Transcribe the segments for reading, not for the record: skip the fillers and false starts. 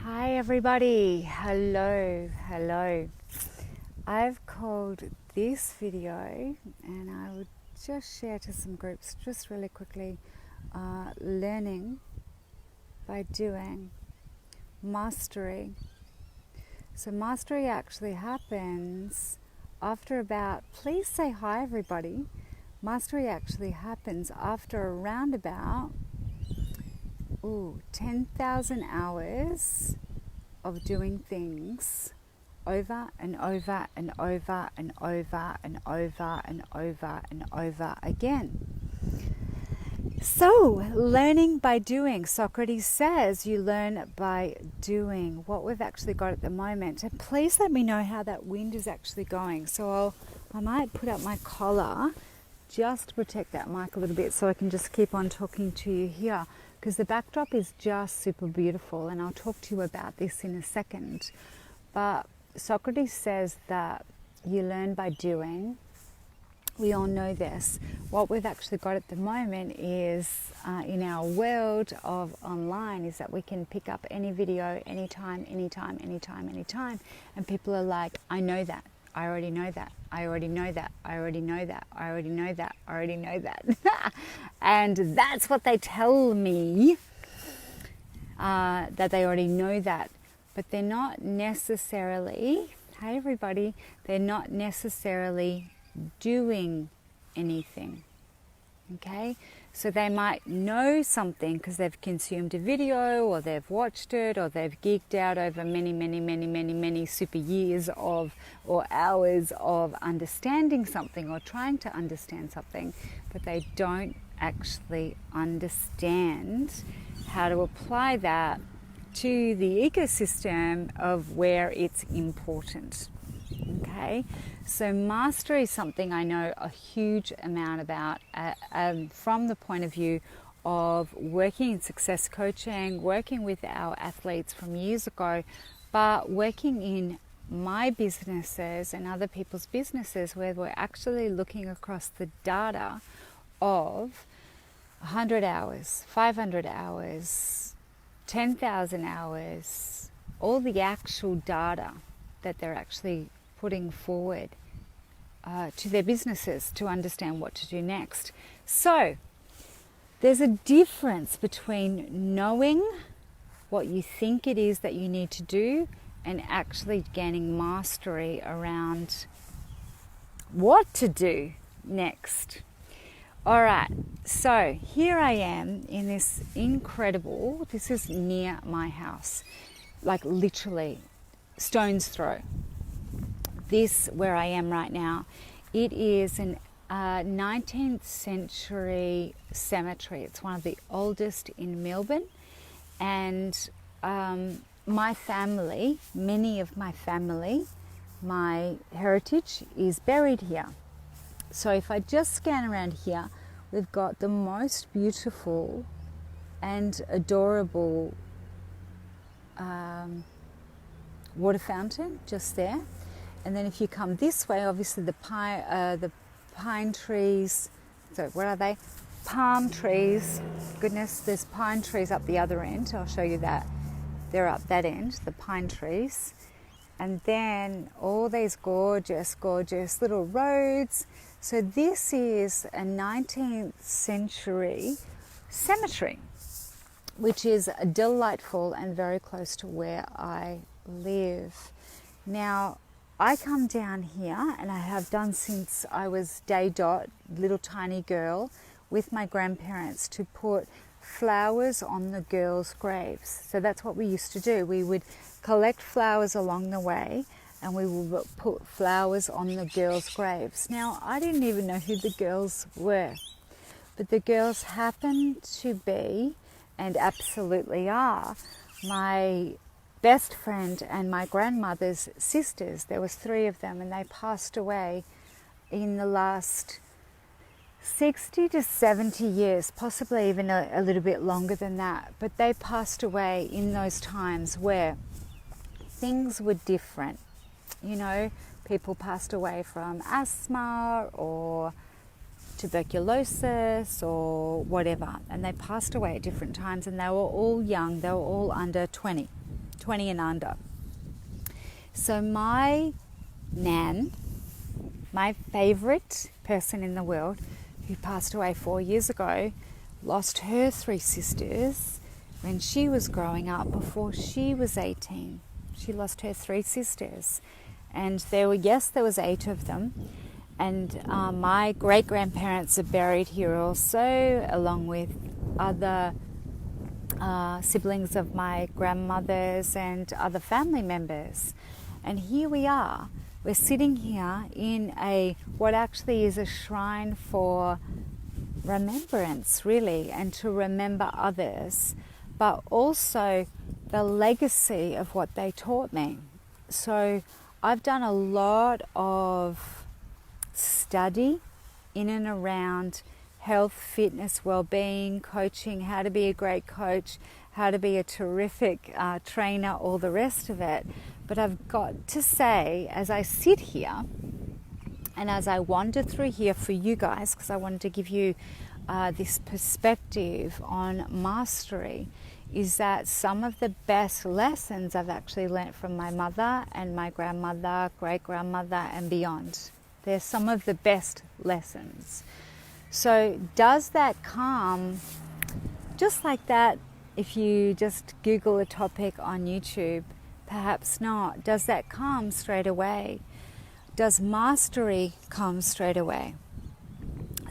Hi everybody, hello. I've called this video, and I would just share to some groups just really quickly, learning by doing, mastery. So mastery actually happens after about, please say hi everybody, mastery actually happens after around about 10,000 hours of doing things over and over and over and over and over and over and over again. So, learning by doing. Socrates says you learn by doing. What we've actually got at the moment. And please let me know how that wind is actually going. So I might put up my collar just to protect that mic a little bit so I can just keep on talking to you here, because the backdrop is just super beautiful, and I'll talk to you about this in a second. But Socrates says that you learn by doing. We all know this. What we've actually got at the moment is, in our world of online, is that we can pick up any video anytime, and people are like, I know that. I already know that. I already know that. I already know that. I already know that. I already know that. And that's what they tell me, that they already know that. But they're not necessarily, hey everybody, they're not necessarily doing anything. Okay? So they might know something because they've consumed a video, or they've watched it, or they've geeked out over many super years of, or hours of understanding something or trying to understand something, but they don't actually understand how to apply that to the ecosystem of where it's important. Okay, so mastery is something I know a huge amount about from the point of view of working in success coaching, working with our athletes from years ago, but working in my businesses and other people's businesses, where we're actually looking across the data of 100 hours, 500 hours, 10,000 hours, all the actual data that they're actually putting forward to their businesses to understand what to do next. So there's a difference between knowing what you think it is that you need to do and actually gaining mastery around what to do next. All right, so here I am in this incredible, this is near my house, like literally stone's throw. This, where I am right now, it is an 19th century cemetery. It's one of the oldest in Melbourne, and my family, many of my family, my heritage is buried here. So if I just scan around here, we've got the most beautiful and adorable water fountain just there. And then if you come this way, obviously the pine trees, so what are they? Palm trees. Goodness, there's pine trees up the other end. I'll show you that. They're up that end, the pine trees. And then all these gorgeous little roads. So this is a 19th century cemetery, which is delightful and very close to where I live. Now, I come down here, and I have done since I was day dot, little tiny girl, with my grandparents, to put flowers on the girls' graves. So that's what we used to do. We would collect flowers along the way, and we would put flowers on the girls' graves. Now, I didn't even know who the girls were, but the girls happened to be, and absolutely are, my best friend and my grandmother's sisters. There was 3 of them, and they passed away in the last 60 to 70 years, possibly even a little bit longer than that. But they passed away in those times where things were different. You know, people passed away from asthma or tuberculosis or whatever, and they passed away at different times, and they were all young. They were all under 20. 20 and under. So my nan, my favorite person in the world, who passed away 4 years ago, lost her 3 sisters when she was growing up before she was 18. She lost her 3 sisters. And there was 8 of them. And my great-grandparents are buried here also, along with other siblings of my grandmothers and other family members. And here we are. We're sitting here in what actually is a shrine for remembrance, really, and to remember others, but also the legacy of what they taught me. So I've done a lot of study in and around health, fitness, well-being, coaching, how to be a great coach, how to be a terrific trainer, all the rest of it. But I've got to say, as I sit here and as I wander through here for you guys, because I wanted to give you this perspective on mastery, is that some of the best lessons I've actually learnt from my mother and my grandmother, great-grandmother and beyond. They're some of the best lessons. So does that come just like that if you just Google a topic on YouTube? Perhaps not. Does that come straight away? Does mastery come straight away?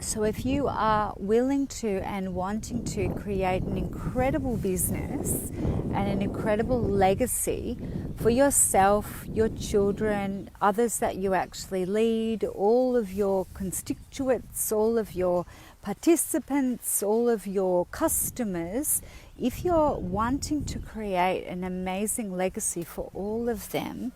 So if you are willing to and wanting to create an incredible business and an incredible legacy for yourself, your children, others that you actually lead, all of your constituents, all of your participants, all of your customers, if you're wanting to create an amazing legacy for all of them,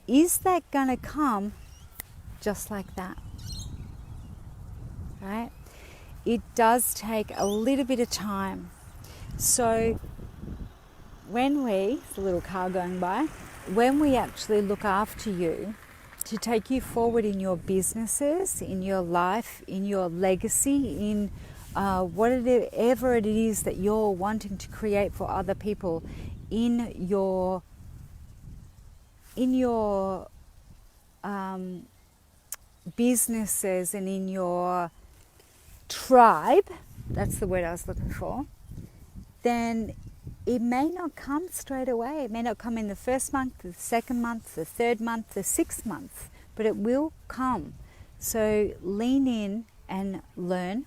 is that going to come just like that? Right? It does take a little bit of time. So when it's a little car going by, when we actually look after you to take you forward in your businesses, in your life, in your legacy, in whatever it is that you're wanting to create for other people, in your businesses and in your tribe, that's the word I was looking for, then it may not come straight away. It may not come in the first month, the second month, the third month, the 6th month, but it will come. So lean in and learn.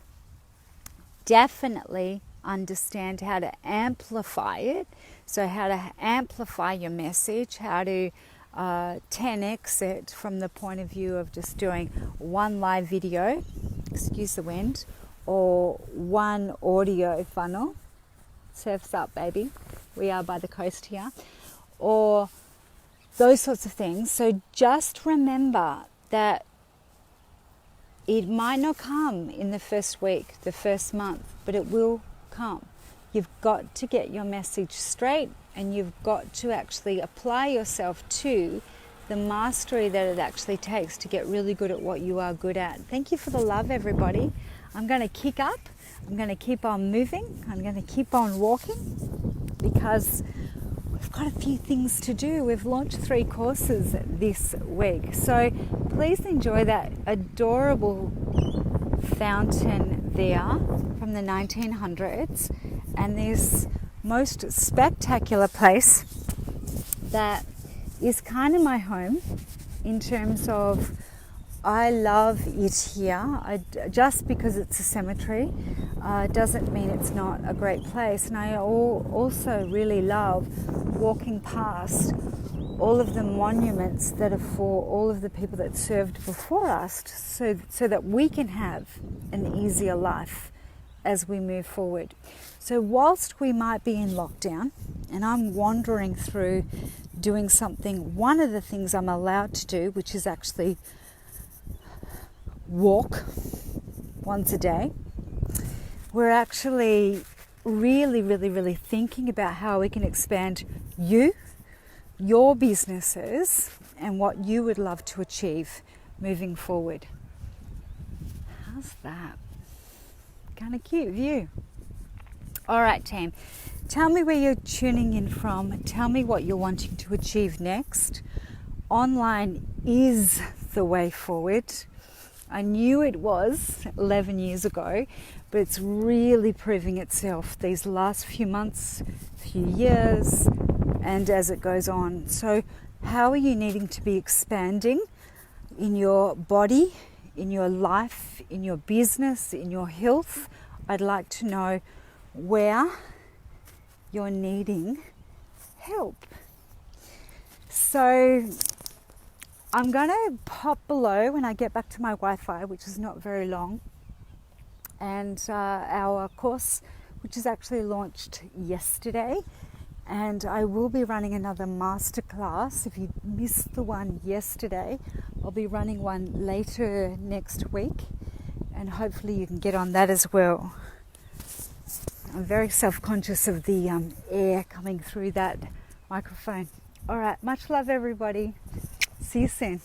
Definitely understand how to amplify it. So how to amplify your message, how to 10x it from the point of view of just doing one live video, excuse the wind, or one audio funnel. Surf's up, baby. We are by the coast here. Or those sorts of things. So just remember that it might not come in the first week, the first month, but it will come. You've got to get your message straight, and you've got to actually apply yourself to the mastery that it actually takes to get really good at what you are good at. Thank you for the love, everybody. I'm going to kick up. I'm going to keep on moving. I'm going to keep on walking because we've got a few things to do. We've launched 3 courses this week. So please enjoy that adorable fountain there from the 1900s and this most spectacular place that is kind of my home in terms of I love it here. Just because it's a cemetery doesn't mean it's not a great place. And I also really love walking past all of the monuments that are for all of the people that served before us so that we can have an easier life as we move forward. So whilst we might be in lockdown and I'm wandering through doing something, one of the things I'm allowed to do, which is actually walk once a day, we're actually really thinking about how we can expand your businesses and what you would love to achieve moving forward. How's that? Kind of cute view. All right, team. Tell me where you're tuning in from. Tell me what you're wanting to achieve next. Online is the way forward. I knew it was 11 years ago, but it's really proving itself these last few months, few years, and as it goes on. So how are you needing to be expanding in your body, in your life, in your business, in your health? I'd like to know where you're needing help. So I'm going to pop below when I get back to my Wi-Fi, which is not very long, and our course, which is actually launched yesterday, and I will be running another masterclass. If you missed the one yesterday, I'll be running one later next week, and hopefully you can get on that as well. I'm very self-conscious of the air coming through that microphone. All right, much love everybody. See you soon.